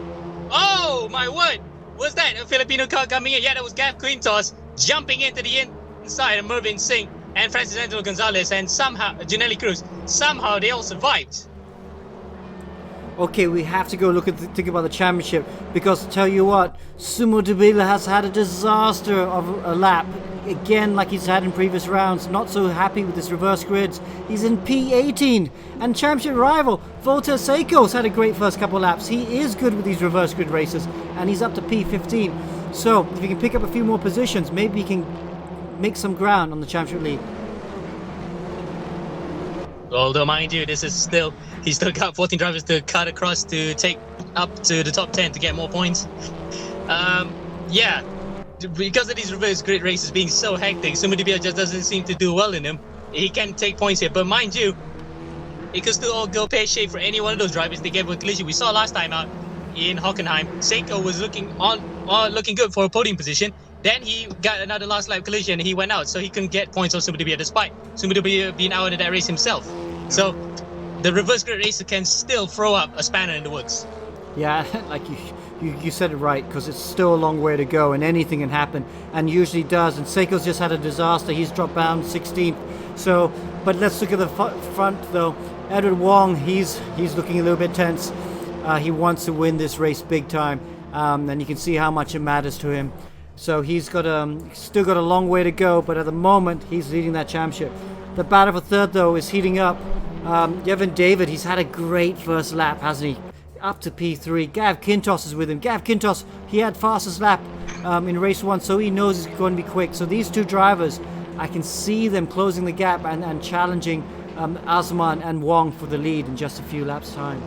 Oh my word! Was that a Filipino car coming in? Yeah, that was Gav Quintos jumping into the inside of Mervyn Singh and Francis Angelo Gonzalez and somehow Janelli Cruz. Somehow they all survived. Okay, we have to go think about the championship, because tell you what, Sumo Debila has had a disaster of a lap again, like he's had in previous rounds. Not so happy with his reverse grids. He's in P18, and championship rival Volta Seco's had a great first couple laps. He is good with these reverse grid races, and he's up to P15. So if he can pick up a few more positions, maybe he can make some ground on the championship lead. Although, mind you, he's still got 14 drivers to cut across to take up to the top 10 to get more points. Yeah, because of these reverse grid races being so hectic, Sumudibia just doesn't seem to do well in them. He can take points here, but mind you, it could still all go pear-shaped for any one of those drivers they get with collision. We saw last time out in Hockenheim, Seca was looking good for a podium position. Then he got another last lap collision and he went out, so he couldn't get points on Sumudibia despite Sumudibia being out of that race himself. So the reverse grid racer can still throw up a spanner in the works. Yeah, like you said it right, because it's still a long way to go and anything can happen, and usually does. And Seiko's just had a disaster. He's dropped down 16th. So, but let's look at the front though. Edward Wong, he's looking a little bit tense. He wants to win this race big time, and you can see how much it matters to him. So he's still got a long way to go, but at the moment he's leading that championship. The battle for third though is heating up. Yevon David, he's had a great first lap, hasn't he? Up to P3. Gav Quintos is with him. Gav Quintos, he had fastest lap in race 1, so he knows he's going to be quick. So these two drivers, I can see them closing the gap and challenging Azman and Wong for the lead in just a few laps time.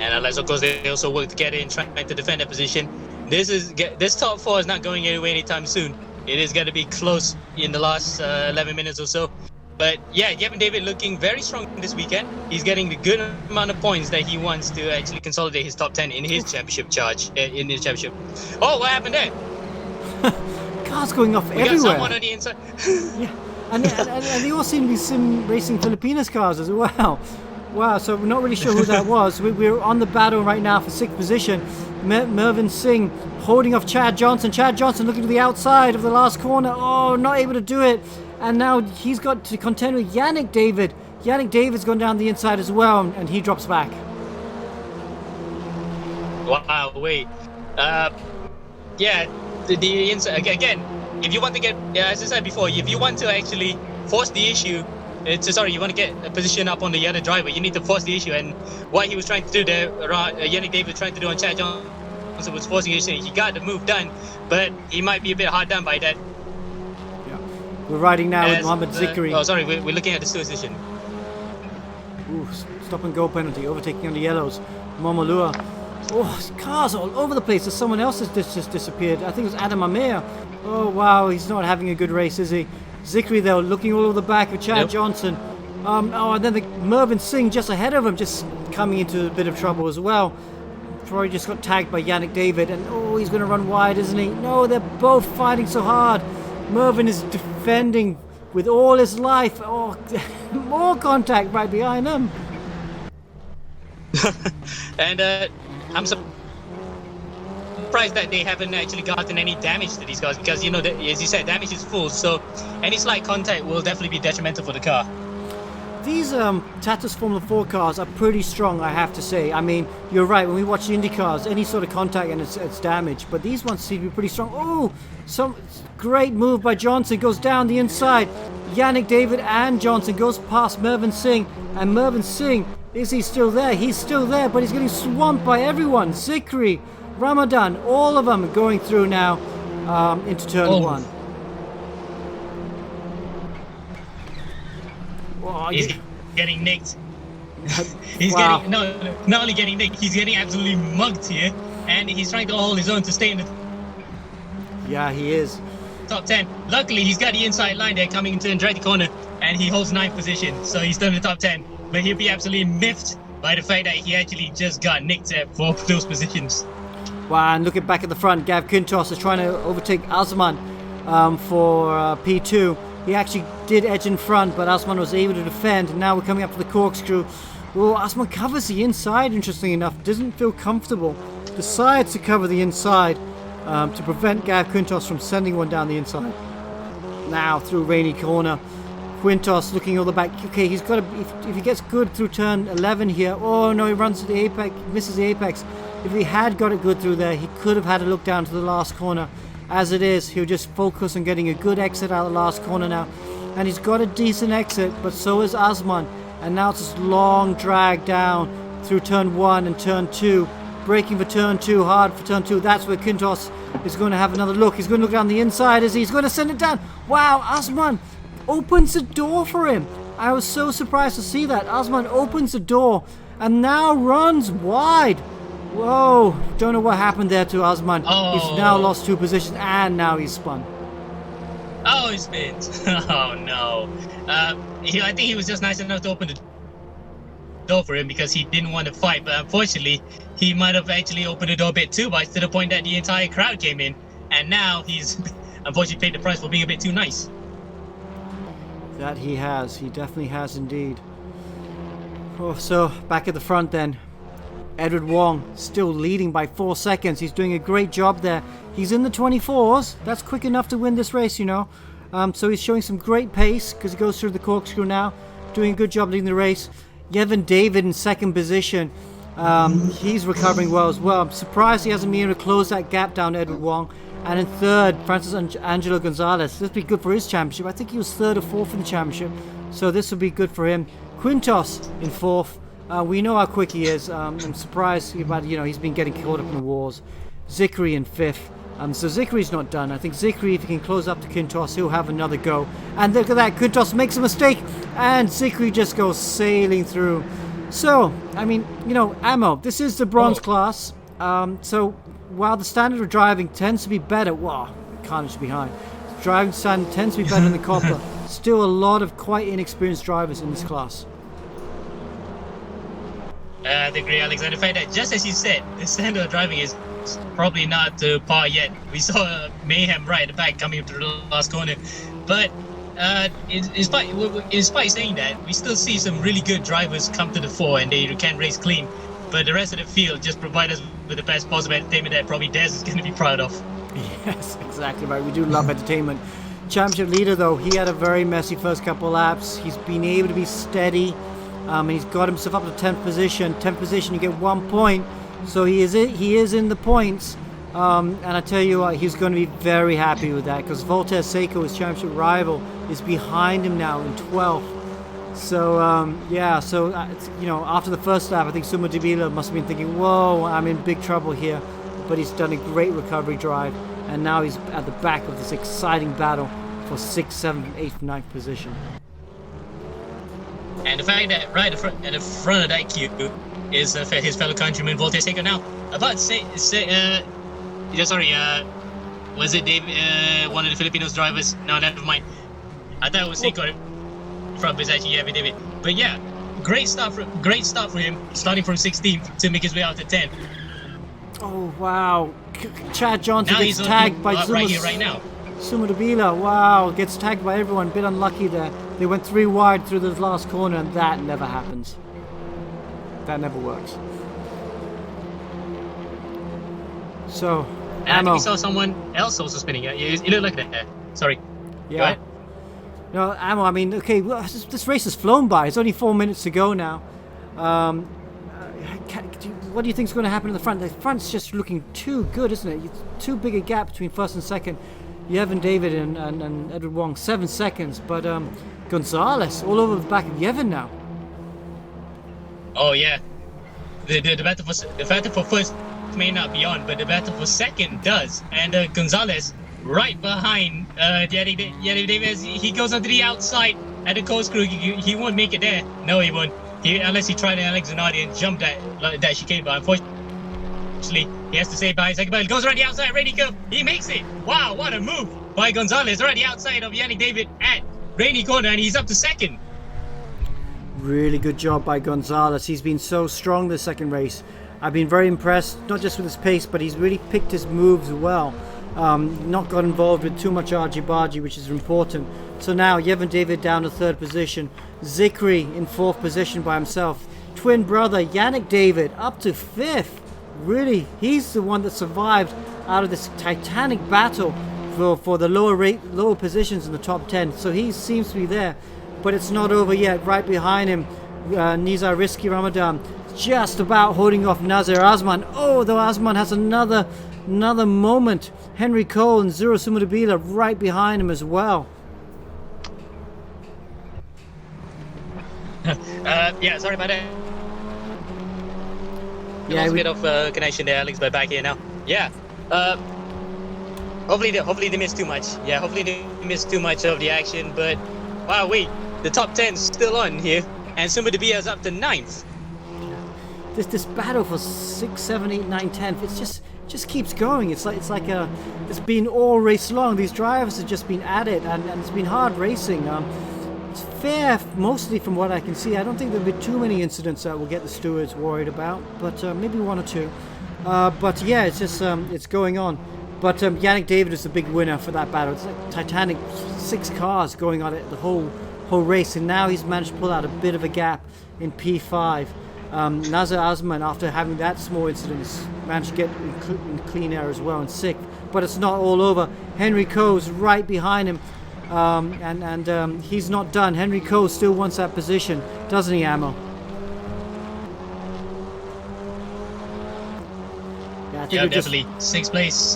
And unless of course they also work together in trying to defend their position. This top 4 is not going anywhere anytime soon. It is going to be close in the last 11 minutes or so. But yeah, Yevon David looking very strong this weekend. He's getting the good amount of points that he wants to actually consolidate his top 10 in his championship in his championship. Oh, what happened there? Cars going off everywhere. We got someone on the inside. Yeah, and they all seem to be sim racing Filipinas cars as well. Wow, so we're not really sure who that was. We're on the battle right now for 6th position. Mervyn Singh holding off Chad Johnson. Chad Johnson looking to the outside of the last corner. Oh, not able to do it. And now he's got to contend with Yannick David. Yannick David's gone down the inside as well, and he drops back. Wow, wait. Yeah, the inside again. If you want to get, as I said before, if you want to actually force the issue, you want to get a position up on the other driver, you need to force the issue. And what he was trying to do there, Yannick David was trying to do on Chad Johnson was forcing the issue. He got the move done, but he might be a bit hard done by that. Yeah. We're riding now with Mohammed Zikri. Oh, sorry, we're looking at the steward's position. Ooh, stop and go penalty, overtaking on the yellows. Momolua. Oh, cars all over the place. There's someone else that's just disappeared. I think it was Adam Amir. Oh, wow, he's not having a good race, is he? Zikri, though, looking all over the back of Chad Johnson. And then Mervyn Singh just ahead of him, just coming into a bit of trouble as well. Probably just got tagged by Yannick David, and he's going to run wide, isn't he? No, they're both fighting so hard. Mervyn is defending with all his life. Oh, more contact right behind him. And I'm surprised that they haven't actually gotten any damage to these cars, because, as you said, damage is full, so any slight contact will definitely be detrimental for the car. These Tatuus Formula 4 cars are pretty strong, I have to say. I mean, you're right, when we watch the Indy cars, any sort of contact and it's damage, but these ones seem to be pretty strong. Oh, some great move by Johnson, goes down the inside. Yannick David and Johnson goes past Mervyn Singh, and Mervyn Singh, is he still there? He's still there, but he's getting swamped by everyone. Zikri, Ramadan, all of them going through now into turn one. Oh, he's getting nicked. He's getting not only getting nicked, he's getting absolutely mugged here, and he's trying to hold his own to stay in the he is. top 10. Luckily, he's got the inside line there coming into the right corner, and he holds 9th position, so he's still in the top 10. But he'll be absolutely miffed by the fact that he actually just got nicked at 4 of those positions. Wow, and looking back at the front, Gav Quintos is trying to overtake Asman for P2. He actually did edge in front, but Asman was able to defend, and now we're coming up to the corkscrew. Oh, Asman covers the inside, interestingly enough. Doesn't feel comfortable. Decides to cover the inside to prevent Gav Quintos from sending one down the inside. Now through Rainy Corner. Quintos looking all the back. Okay, he's got to, if he gets good through turn 11 here. Oh no, he runs to the apex, misses the apex. If he had got it good through there, he could have had a look down to the last corner. As it is, he'll just focus on getting a good exit out of the last corner now. And he's got a decent exit, but so is Asman. And now it's this long drag down through turn 1 and turn 2. Braking for turn 2, hard for turn 2. That's where Quintos is going to have another look. He's going to look down the inside as he's going to send it down. Wow, Asman opens the door for him. I was so surprised to see that. Asman opens the door and now runs wide. Whoa, don't know what happened there to Asman. Oh. He's now lost 2 positions and now he's spun. Oh, he's spins. Oh no. I think he was just nice enough to open the door for him because he didn't want to fight, but unfortunately he might have actually opened the door a bit too much, to the point that the entire crowd came in, and now he's unfortunately paid the price for being a bit too nice. That he has. He definitely has indeed. Oh, so back at the front then. Edward Wong still leading by 4 seconds. He's doing a great job there. He's in the 24s. That's quick enough to win this race, you know. So he's showing some great pace because he goes through the corkscrew now. Doing a good job leading the race. Yevon David in 2nd position. He's recovering well as well. I'm surprised he hasn't been able to close that gap down to Edward Wong. And in 3rd, Francis Angelo Gonzalez. This would be good for his championship. I think he was 3rd or 4th in the championship. So this would be good for him. Quintos in 4th. We know how quick he is. I'm surprised about, he's been getting caught up in the wars. Zikri in 5th. So Zikri's not done. I think Zikri, if he can close up to Quintos, he'll have another go. And look at that, Quintos makes a mistake, and Zikri just goes sailing through. So, I mean, Ammo, this is the bronze class. So, while the standard of driving tends to be better, carnage behind. Driving standard tends to be better than the copper. Still a lot of quite inexperienced drivers in this class. I agree, Alex. And the fact that, just as you said, the standard of driving is probably not to par yet. We saw Mayhem right at the back coming up to the last corner. But in spite saying that, we still see some really good drivers come to the fore and they can race clean. but the rest of the field just provide us with the best possible entertainment that probably Des is going to be proud of. Yes, exactly right. We do love entertainment. Championship leader, though, he had a very messy first couple of laps. He's been able to be steady, and he's got himself up to 10th position. 10th position, you get 1 point, so he is in the points. And I tell you what, he's going to be very happy with that, because Voltaire Seca, his championship rival, is behind him now in 12th. So yeah, so it's, you know, after the first lap, I think Suma Dibila must have been thinking, whoa, I'm in big trouble here. But he's done a great recovery drive, and now he's at the back of this exciting battle for 6th, 7th, 8th, 9th position. And the fact that right at the front of that queue is his fellow countryman Voltaire Seca. Now, about to say was it Dave, one of the Filipinos drivers? No, never mind. I thought it was Seca from, but it's actually David. But yeah, great start for him, starting from 16th to make his way out to 10th. Oh wow! Chad Johnson Now gets he's tagged by right here, right now. Suma Dibila. Wow, gets tagged by everyone. Bit unlucky there. They went 3 wide through the last corner, and that never happens. That never works. So, And I think Ammo. we saw someone else also spinning. Yeah, it looked like that. Sorry. Go Yeah. ahead. No, Ammo, I mean, okay, well, this race has flown by. It's only 4 minutes to go now. What do you think is going to happen in the front? The front's just looking too good, isn't it? It's too big a gap between first and second. Yevon David and Edward Wong, 7 seconds. But Gonzalez all over the back of Yevon now. Oh yeah. The battle for first may not be on, but the battle for second does. And Gonzalez right behind Yannick Davis. He goes onto the outside at the corkscrew. He won't make it there. No, he won't. Unless he tried an Alex Zanardi and jumped that chicane, but unfortunately he has to stay by second. But goes around the outside, Rainy curve. He makes it. Wow, what a move by Gonzalez. Right the outside of Yannick David at Rainy corner, and he's up to second. Really good job by Gonzalez. He's been so strong this second race. I've been very impressed, not just with his pace, but he's really picked his moves well. Not got involved with too much argy-bargy, which is important. So now Yevon David down to 3rd position. Zikri in 4th position by himself. Twin brother Yannick David up to 5th. Really, he's the one that survived out of this titanic battle for the lower positions in the top 10. So he seems to be there, but it's not over yet. Right behind him, Nizar Rizki Ramadan just about holding off Nazir Azman. Oh, though Azman has another moment. Henry Cole and Zuro Sumudabila right behind him as well. Yeah, sorry about that. Yeah, a bit of connection there, Alex, but back here now. Yeah. Hopefully they missed too much. Yeah, hopefully they missed too much of the action. But wow, wait, the top 10's still on here, and Sumudabila is up to 9th. This battle for 6th, 7th, 8th, 9th, 10th, it's just keeps going. It's like it's been all race long. These drivers have just been at it, and it's been hard racing. It's fair, mostly from what I can see. I don't think there'll be too many incidents that will get the stewards worried about, but maybe 1 or 2. But yeah, it's just it's going on. But Yannick David is the big winner for that battle. It's like Titanic, 6 cars going on it the whole race, and now he's managed to pull out a bit of a gap in P5. Nazir Azman, after having that small incident, has managed to get in clean air as well in 6th. But it's not all over. Henry Coe's right behind him, and he's not done. Henry Coe still wants that position, doesn't he, Ammo? Yeah, I think Yeah, definitely. 6th place.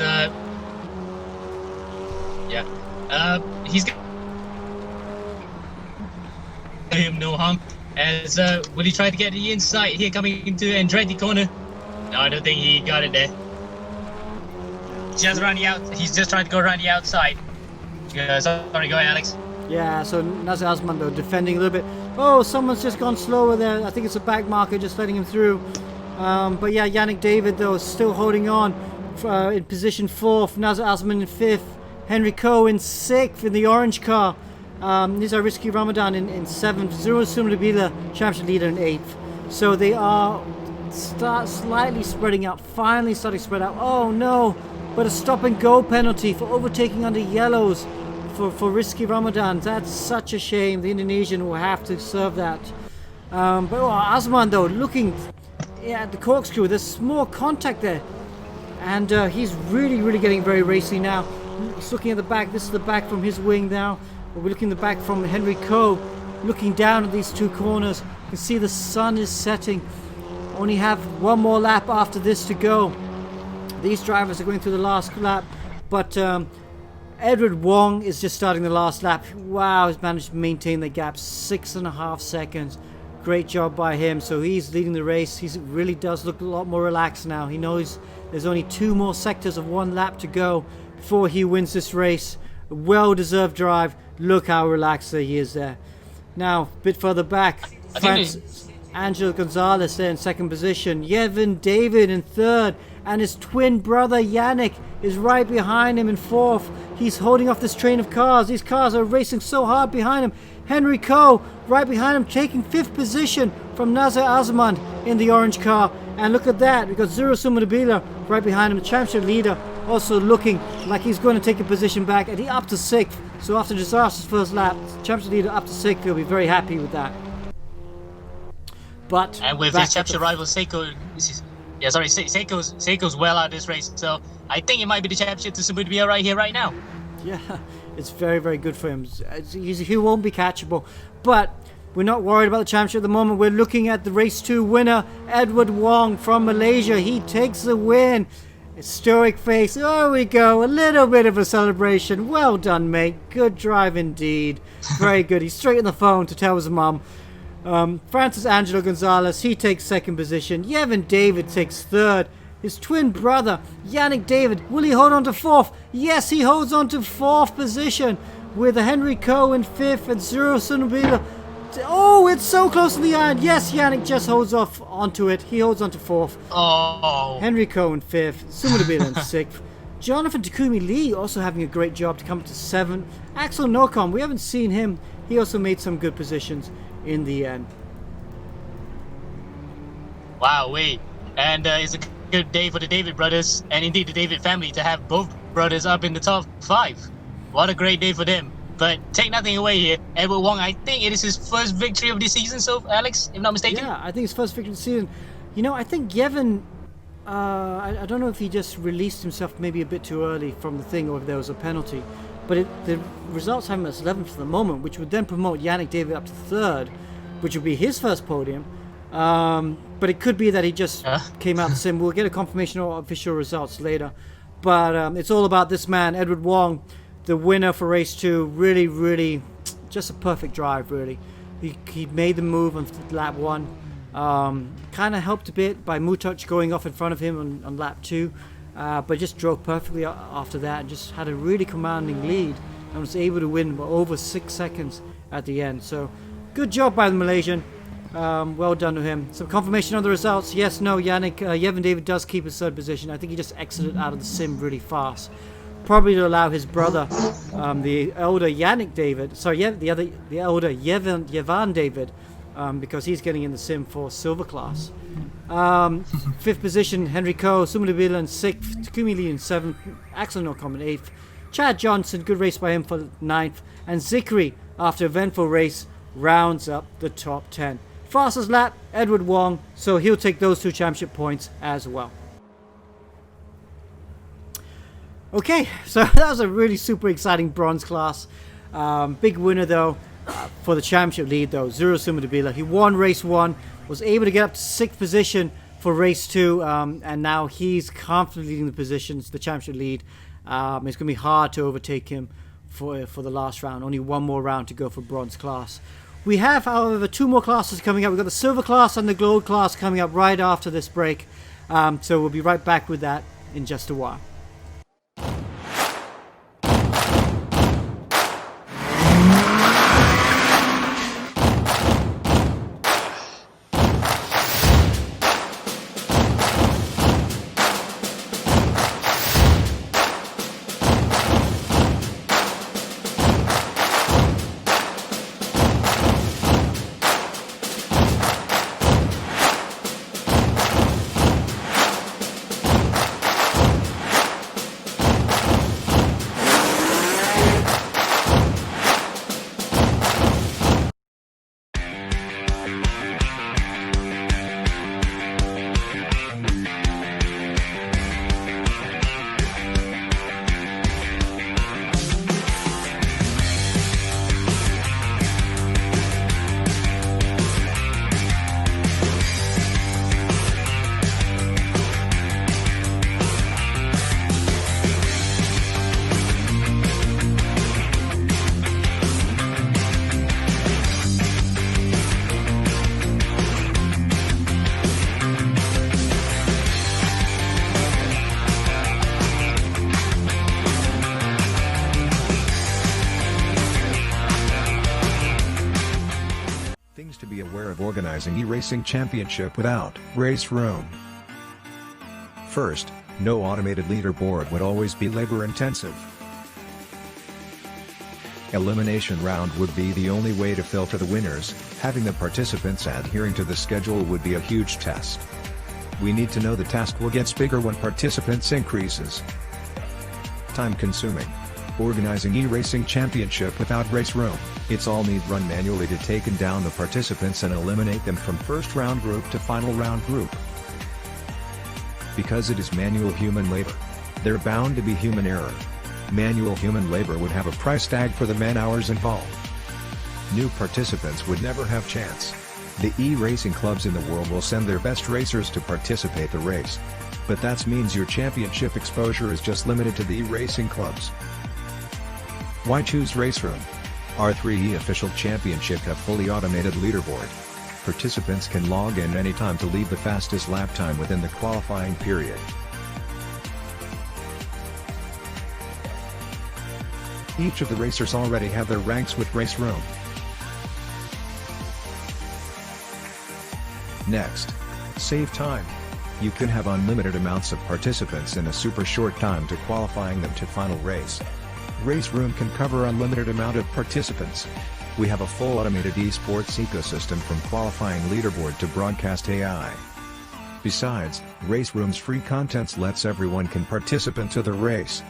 He's got him no harm. As will he try to get the inside here, coming into Andretti corner? No, I don't think he got it there. Just around the out. He's just trying to go around the outside. Sorry, go ahead, Alex. Yeah, so Nazir Azman though defending a little bit. Oh, someone's just gone slower there. I think it's a back marker just letting him through. But yeah, Yannick David though is still holding on in position 4th. Nazir Azman in 5th. Henry Coe in 6th in the orange car. Nizar Rizki Ramadan in 7th. Zuro Sumudabila championship leader in 8th. So they are slightly spreading out. Finally starting to spread out. Oh no! But a stop and go penalty for overtaking under yellows for Rizki Ramadan. That's such a shame. The Indonesian will have to serve that. But Azman though looking at the corkscrew. There's more contact there. And he's really getting very racy now. He's looking at the back. This is the back from his wing now. We're looking at the back from Henry Coe, looking down at these two corners. You can see the sun is setting. Only have one more lap after this to go. These drivers are going through the last lap, but Edward Wong is just starting the last lap. Wow, he's managed to maintain the gap 6.5 seconds. Great job by him. So he's leading the race. He really does look a lot more relaxed now. He knows there's only 2 more sectors of 1 lap to go before he wins this race. A well-deserved drive. Look how relaxed he is there. Now, a bit further back, Angelo Gonzalez there in 2nd position. Yevon David in 3rd. And his twin brother Yannick is right behind him in 4th. He's holding off this train of cars. These cars are racing so hard behind him. Henry Coe right behind him, taking 5th position from Nazar Azman in the orange car. And look at that, we've got Zero Sumadabila right behind him, the championship leader, also looking like he's going to take a position back, and he up to 6th. So after disastrous first lap, championship leader up to 6th, he'll be very happy with that. But and with his championship rival Seca, Seco's well out of this race, so I think it might be the championship to Sumadabila right here, right now. Yeah, it's very good for him. He won't be catchable, but we're not worried about the championship at the moment. We're looking at the race 2 winner, Edward Wong from Malaysia. He takes the win. A stoic face. There we go. A little bit of a celebration. Well done, mate. Good drive indeed. Very good. He's straight on the phone to tell his mum. Francis Angelo Gonzalez, he takes 2nd position. Yevon David takes 3rd. His twin brother, Yannick David, will he hold on to 4th? Yes, he holds on to 4th position with Henry Coe in 5th and Zero Sunubila. Oh, it's so close in the end. Yes, Yannick just holds off onto it. He holds on to 4th. Oh. Henry Coe in 5th, Sumadabila in 6th. Jonathan Takumi Lee also having a great job to come to 7th. Axel Nocom, we haven't seen him. He also made some good positions in the end. Wow, wait. And it's a good day for the David brothers, and indeed the David family, to have both brothers up in the top 5. What a great day for them. But take nothing away here. Edward Wong, I think it is his first victory of the season, so Alex, if not mistaken? Yeah, I think his first victory of the season. You know, I think Yevon, I don't know if he just released himself maybe a bit too early from the thing or if there was a penalty. But the results have him as 11th for the moment, which would then promote Yannick David up to 3rd, which would be his first podium. But it could be that he just came out the sim. We'll get a confirmation of official results later. But it's all about this man, Edward Wong, the winner for race 2. Really, just a perfect drive, really. He made the move on lap 1. Kind of helped a bit by Mutoch going off in front of him on lap 2. But just drove perfectly after that and just had a really commanding lead and was able to win over 6 seconds at the end. So good job by the Malaysian. Well done to him. Some confirmation on the results. Yes, no, Yevon David does keep his 3rd position. I think he just exited out of the sim really fast. Probably to allow his brother, the elder Yannick David, the elder Yevon David, because he's getting in the sim for silver class. 5th position, Henry Coe, Sumadabila in 6th, Takumi Lee in 7th, Axel Nocom in 8th, Chad Johnson, good race by him for 9th, and Zikri, after eventful race, rounds up the top 10. Fastest lap, Edward Wong, so he'll take those 2 championship points as well. Okay, so that was a really super exciting bronze class. Big winner though for the championship lead though, Zero Sumadabila. He won race 1, was able to get up to 6th position for race 2, and now he's confidently leading the positions, the championship lead. It's going to be hard to overtake him for the last round. Only one more round to go for bronze class. We have, however, 2 more classes coming up. We've got the silver class and the gold class coming up right after this break. So we'll be right back with that in just a while. organizing e-racing championship without race room. First, no automated leaderboard would always be labor intensive. Elimination round would be the only way to filter the winners. Having the participants adhering to the schedule would be a huge test. We need to know the task will get bigger when participants increases. Time consuming. Organizing e-racing championship without race room, it's all need run manually to take down the participants and eliminate them from first round group to final round group. Because it is manual human labor, there bound to be human error. Manual human labor would have a price tag for the man-hours involved. New participants would never have chance. The e-racing clubs in the world will send their best racers to participate the race. But that means your championship exposure is just limited to the e-racing clubs. Why choose race room? Our 3E official championship have fully automated leaderboard. Participants can log in anytime to leave the fastest lap time within the qualifying period. Each of the racers already have their ranks with race room. Next, save time. You can have unlimited amounts of participants in a super short time to qualifying them to final race. Race room can cover unlimited amount of participants. We have a full automated esports ecosystem from qualifying leaderboard to broadcast AI. Besides, race room's free contents lets everyone can participate to the race.